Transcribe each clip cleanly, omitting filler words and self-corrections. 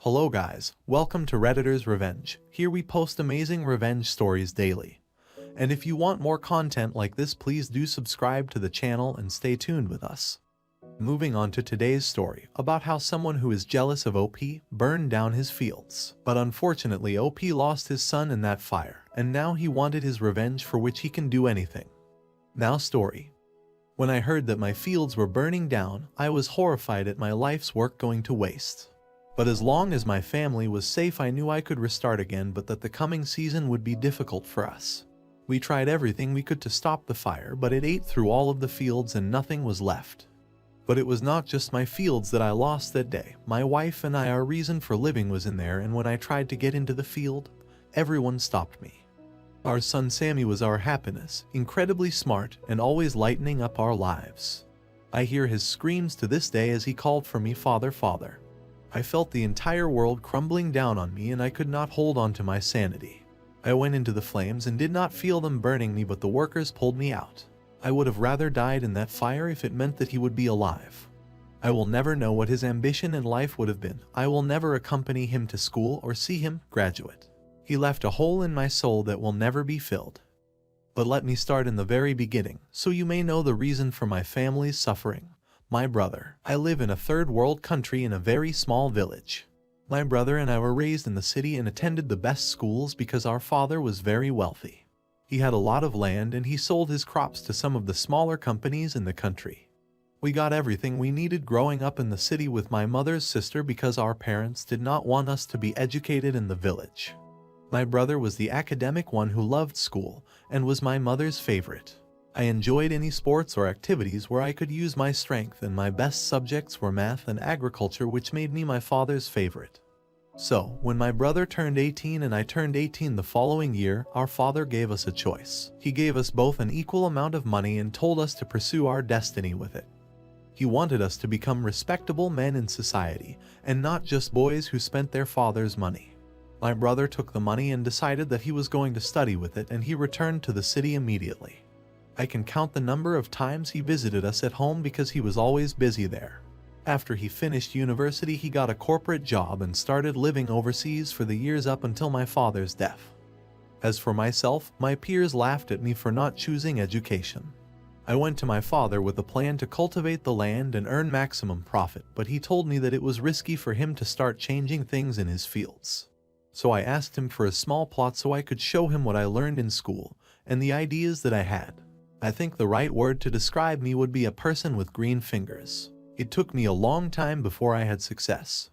Hello guys, welcome to Redditor's Revenge. Here we post amazing revenge stories daily. And if you want more content like this, please do subscribe to the channel and stay tuned with us. Moving on to today's story about how someone who is jealous of OP burned down his fields. But unfortunately OP lost his son in that fire, and now he wanted his revenge for which he can do anything. Now story. When I heard that my fields were burning down, I was horrified at my life's work going to waste. But as long as my family was safe, I knew I could restart again, but that the coming season would be difficult for us. We tried everything we could to stop the fire, but it ate through all of the fields and nothing was left. But it was not just my fields that I lost that day. My wife and I, our reason for living was in there, and when I tried to get into the field, everyone stopped me. Our son Sammy was our happiness, incredibly smart and always lightening up our lives. I hear his screams to this day as he called for me, "Father, Father." I felt the entire world crumbling down on me and I could not hold on to my sanity. I went into the flames and did not feel them burning me, but the workers pulled me out. I would have rather died in that fire if it meant that he would be alive. I will never know what his ambition in life would have been. I will never accompany him to school or see him graduate. He left a hole in my soul that will never be filled. But let me start in the very beginning, so you may know the reason for my family's suffering. My brother. I live in a third world country in a very small village. My brother and I were raised in the city and attended the best schools because our father was very wealthy. He had a lot of land and he sold his crops to some of the smaller companies in the country. We got everything we needed growing up in the city with my mother's sister because our parents did not want us to be educated in the village. My brother was the academic one who loved school and was my mother's favorite. I enjoyed any sports or activities where I could use my strength, and my best subjects were math and agriculture, which made me my father's favorite. So, when my brother turned 18 and I turned 18 the following year, our father gave us a choice. He gave us both an equal amount of money and told us to pursue our destiny with it. He wanted us to become respectable men in society, and not just boys who spent their father's money. My brother took the money and decided that he was going to study with it, and he returned to the city immediately. I can count the number of times he visited us at home because he was always busy there. After he finished university, he got a corporate job and started living overseas for the years up until my father's death. As for myself, my peers laughed at me for not choosing education. I went to my father with a plan to cultivate the land and earn maximum profit, but he told me that it was risky for him to start changing things in his fields. So I asked him for a small plot so I could show him what I learned in school and the ideas that I had. I think the right word to describe me would be a person with green fingers. It took me a long time before I had success.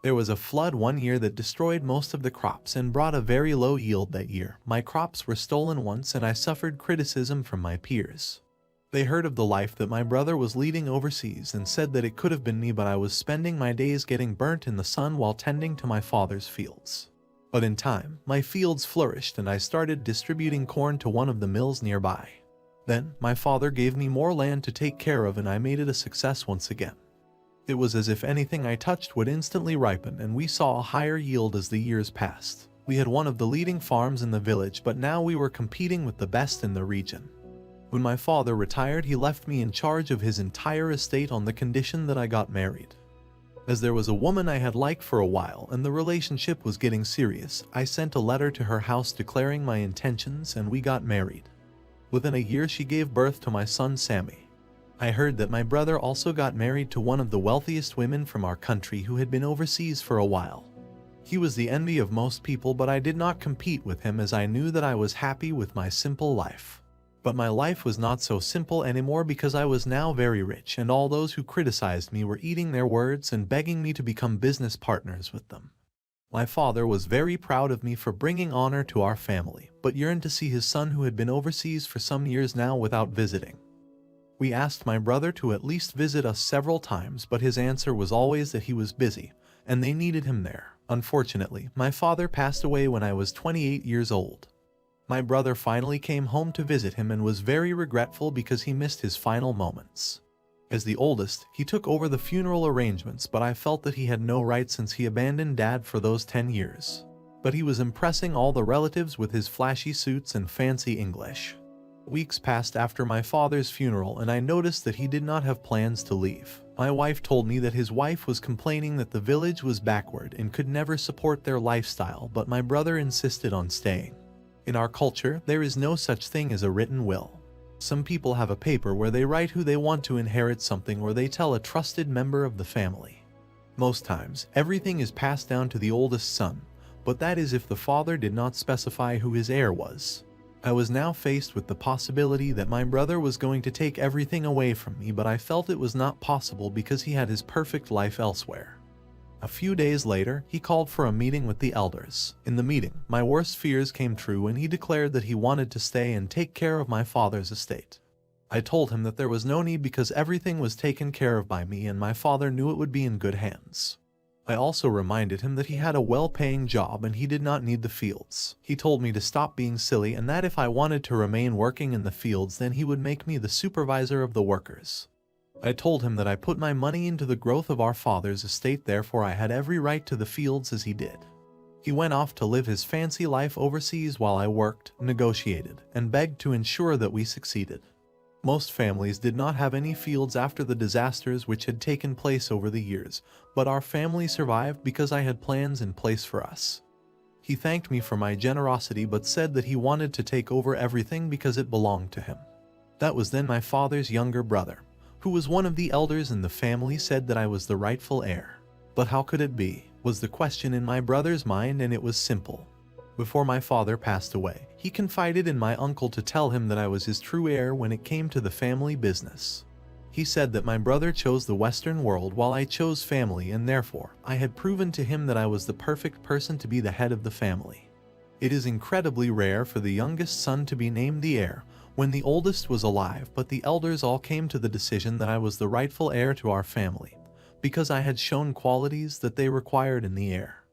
There was a flood one year that destroyed most of the crops and brought a very low yield that year. My crops were stolen once and I suffered criticism from my peers. They heard of the life that my brother was leading overseas and said that it could have been me, but I was spending my days getting burnt in the sun while tending to my father's fields. But in time, my fields flourished and I started distributing corn to one of the mills nearby. Then, my father gave me more land to take care of and I made it a success once again. It was as if anything I touched would instantly ripen, and we saw a higher yield as the years passed. We had one of the leading farms in the village, but now we were competing with the best in the region. When my father retired, he left me in charge of his entire estate on the condition that I got married. As there was a woman I had liked for a while and the relationship was getting serious, I sent a letter to her house declaring my intentions and we got married. Within a year she gave birth to my son Sammy. I heard that my brother also got married to one of the wealthiest women from our country who had been overseas for a while. He was the envy of most people, but I did not compete with him as I knew that I was happy with my simple life. But my life was not so simple anymore because I was now very rich, and all those who criticized me were eating their words and begging me to become business partners with them. My father was very proud of me for bringing honor to our family, but yearned to see his son who had been overseas for some years now without visiting. We asked my brother to at least visit us several times, but his answer was always that he was busy, and they needed him there. Unfortunately, my father passed away when I was 28 years old. My brother finally came home to visit him and was very regretful because he missed his final moments. As the oldest, he took over the funeral arrangements, but I felt that he had no right since he abandoned Dad for those 10 years. But he was impressing all the relatives with his flashy suits and fancy English. Weeks passed after my father's funeral and I noticed that he did not have plans to leave. My wife told me that his wife was complaining that the village was backward and could never support their lifestyle, but my brother insisted on staying. In our culture, there is no such thing as a written will. Some people have a paper where they write who they want to inherit something, or they tell a trusted member of the family. Most times, everything is passed down to the oldest son, but that is if the father did not specify who his heir was. I was now faced with the possibility that my brother was going to take everything away from me, but I felt it was not possible because he had his perfect life elsewhere. A few days later, he called for a meeting with the elders. In the meeting, my worst fears came true and he declared that he wanted to stay and take care of my father's estate. I told him that there was no need because everything was taken care of by me and my father knew it would be in good hands. I also reminded him that he had a well-paying job and he did not need the fields. He told me to stop being silly and that if I wanted to remain working in the fields, then he would make me the supervisor of the workers. I told him that I put my money into the growth of our father's estate, therefore I had every right to the fields as he did. He went off to live his fancy life overseas while I worked, negotiated, and begged to ensure that we succeeded. Most families did not have any fields after the disasters which had taken place over the years, but our family survived because I had plans in place for us. He thanked me for my generosity but said that he wanted to take over everything because it belonged to him. That was then my father's younger brother, who was one of the elders in the family, said that I was the rightful heir. But how could it be, was the question in my brother's mind, and it was simple. Before my father passed away, he confided in my uncle to tell him that I was his true heir when it came to the family business. He said that my brother chose the Western world while I chose family, and therefore, I had proven to him that I was the perfect person to be the head of the family. It is incredibly rare for the youngest son to be named the heir when the oldest was alive, but the elders all came to the decision that I was the rightful heir to our family, because I had shown qualities that they required in the heir.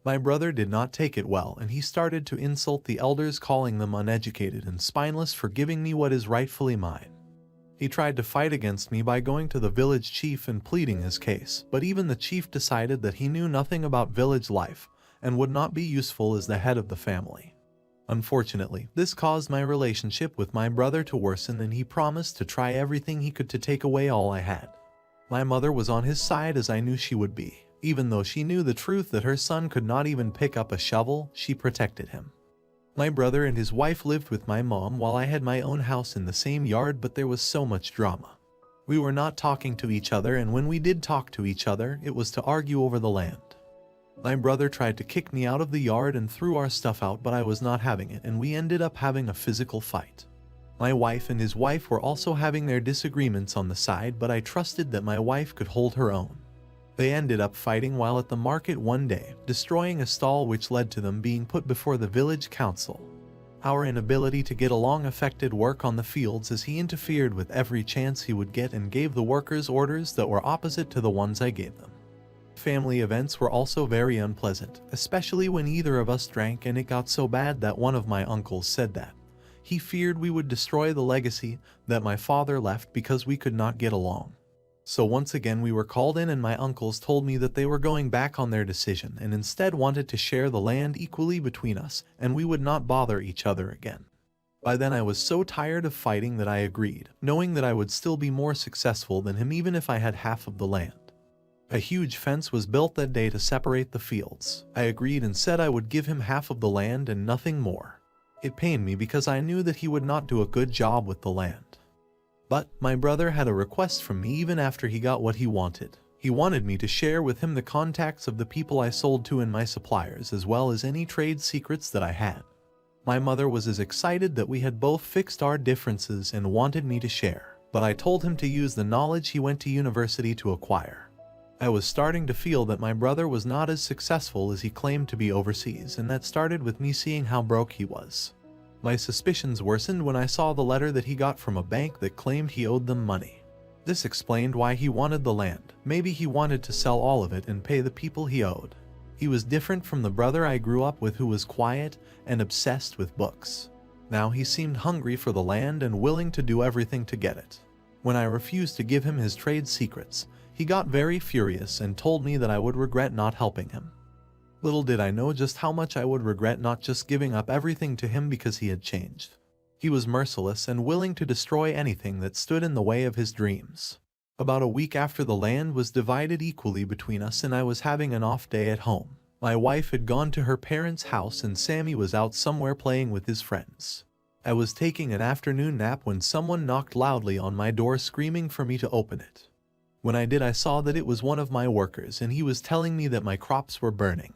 My brother did not take it well, and he started to insult the elders, calling them uneducated and spineless for giving me what is rightfully mine. He tried to fight against me by going to the village chief and pleading his case, but even the chief decided that he knew nothing about village life and would not be useful as the head of the family. Unfortunately, this caused my relationship with my brother to worsen, and he promised to try everything he could to take away all I had. My mother was on his side, as I knew she would be. Even though she knew the truth that her son could not even pick up a shovel, she protected him. My brother and his wife lived with my mom while I had my own house in the same yard, but there was so much drama. We were not talking to each other, and when we did talk to each other, it was to argue over the land. My brother tried to kick me out of the yard and threw our stuff out, but I was not having it, and we ended up having a physical fight. My wife and his wife were also having their disagreements on the side, but I trusted that my wife could hold her own. They ended up fighting while at the market one day, destroying a stall, which led to them being put before the village council. Our inability to get along affected work on the fields, as he interfered with every chance he would get and gave the workers orders that were opposite to the ones I gave them. Family events were also very unpleasant, especially when either of us drank, and it got so bad that one of my uncles said that he feared we would destroy the legacy that my father left because we could not get along. So once again we were called in, and my uncles told me that they were going back on their decision and instead wanted to share the land equally between us, and we would not bother each other again. By then I was so tired of fighting that I agreed, knowing that I would still be more successful than him even if I had half of the land. A huge fence was built that day to separate the fields. I agreed and said I would give him half of the land and nothing more. It pained me because I knew that he would not do a good job with the land. But my brother had a request from me even after he got what he wanted. He wanted me to share with him the contacts of the people I sold to and my suppliers, as well as any trade secrets that I had. My mother was as excited that we had both fixed our differences and wanted me to share, but I told him to use the knowledge he went to university to acquire. I was starting to feel that my brother was not as successful as he claimed to be overseas, and that started with me seeing how broke he was. My suspicions worsened when I saw the letter that he got from a bank that claimed he owed them money. This explained why he wanted the land. Maybe he wanted to sell all of it and pay the people he owed. He was different from the brother I grew up with, who was quiet and obsessed with books. Now he seemed hungry for the land and willing to do everything to get it. When I refused to give him his trade secrets, he got very furious and told me that I would regret not helping him. Little did I know just how much I would regret not just giving up everything to him because he had changed. He was merciless and willing to destroy anything that stood in the way of his dreams. About a week after the land was divided equally between us and I was having an off day at home, my wife had gone to her parents' house and Sammy was out somewhere playing with his friends. I was taking an afternoon nap when someone knocked loudly on my door screaming for me to open it. When I did, I saw that it was one of my workers and he was telling me that my crops were burning.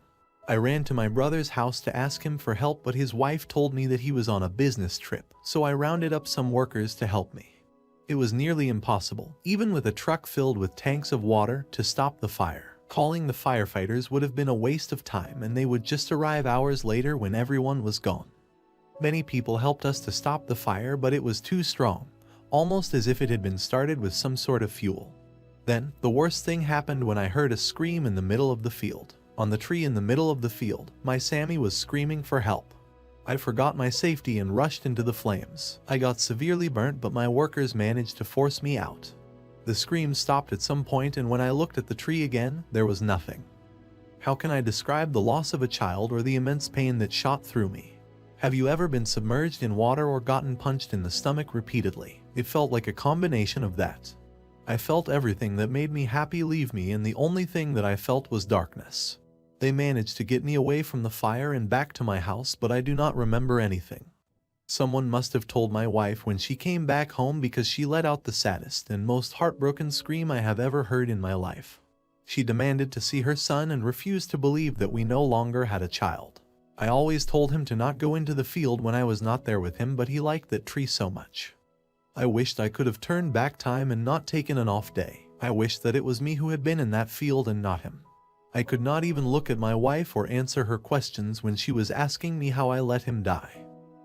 I ran to my brother's house to ask him for help, but his wife told me that he was on a business trip, so I rounded up some workers to help me. It was nearly impossible, even with a truck filled with tanks of water, to stop the fire. Calling the firefighters would have been a waste of time and they would just arrive hours later when everyone was gone. Many people helped us to stop the fire, but it was too strong, almost as if it had been started with some sort of fuel. Then, the worst thing happened when I heard a scream in the middle of the field. On the tree in the middle of the field, my Sammy was screaming for help. I forgot my safety and rushed into the flames. I got severely burnt, but my workers managed to force me out. The scream stopped at some point, and when I looked at the tree again, there was nothing. How can I describe the loss of a child or the immense pain that shot through me? Have you ever been submerged in water or gotten punched in the stomach repeatedly? It felt like a combination of that. I felt everything that made me happy leave me, and the only thing that I felt was darkness. They managed to get me away from the fire and back to my house, but I do not remember anything. Someone must have told my wife when she came back home, because she let out the saddest and most heartbroken scream I have ever heard in my life. She demanded to see her son and refused to believe that we no longer had a child. I always told him to not go into the field when I was not there with him, but he liked that tree so much. I wished I could have turned back time and not taken an off day. I wished that it was me who had been in that field and not him. I could not even look at my wife or answer her questions when she was asking me how I let him die.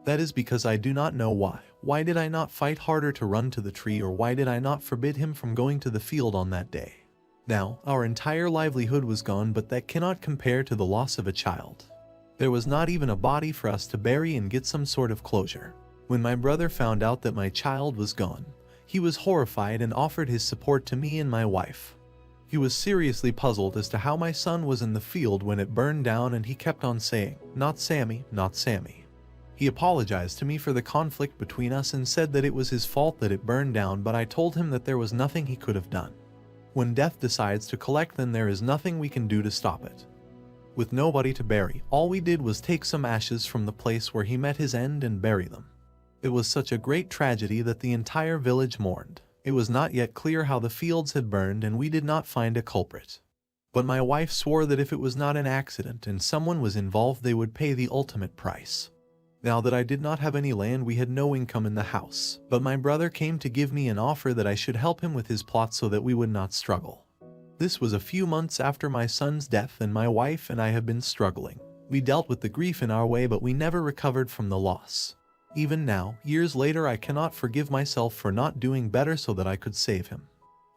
That is because I do not know why. Why did I not fight harder to run to the tree, or why did I not forbid him from going to the field on that day? Now, our entire livelihood was gone, but that cannot compare to the loss of a child. There was not even a body for us to bury and get some sort of closure. When my brother found out that my child was gone, he was horrified and offered his support to me and my wife. He was seriously puzzled as to how my son was in the field when it burned down, and he kept on saying, "Not Sammy, not Sammy." He apologized to me for the conflict between us and said that it was his fault that it burned down, but I told him that there was nothing he could have done. When death decides to collect, then there is nothing we can do to stop it. With nobody to bury, all we did was take some ashes from the place where he met his end and bury them. It was such a great tragedy that the entire village mourned. It was not yet clear how the fields had burned, and we did not find a culprit. But my wife swore that if it was not an accident and someone was involved, they would pay the ultimate price. Now that I did not have any land, we had no income in the house, but my brother came to give me an offer that I should help him with his plot so that we would not struggle. This was a few months after my son's death, and my wife and I have been struggling. We dealt with the grief in our way, but we never recovered from the loss. Even now, years later, I cannot forgive myself for not doing better so that I could save him.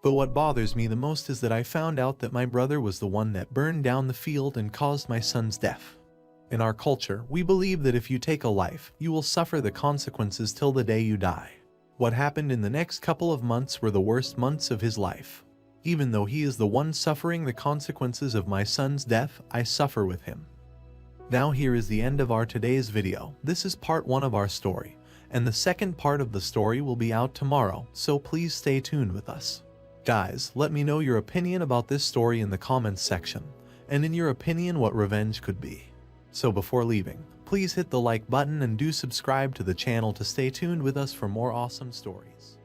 But what bothers me the most is that I found out that my brother was the one that burned down the field and caused my son's death. In our culture, we believe that if you take a life, you will suffer the consequences till the day you die. What happened in the next couple of months were the worst months of his life. Even though he is the one suffering the consequences of my son's death, I suffer with him. Now here is the end of our today's video. This is part 1 of our story, and the second part of the story will be out tomorrow, so please stay tuned with us. Guys, let me know your opinion about this story in the comments section, and in your opinion what revenge could be. So before leaving, please hit the like button and do subscribe to the channel to stay tuned with us for more awesome stories.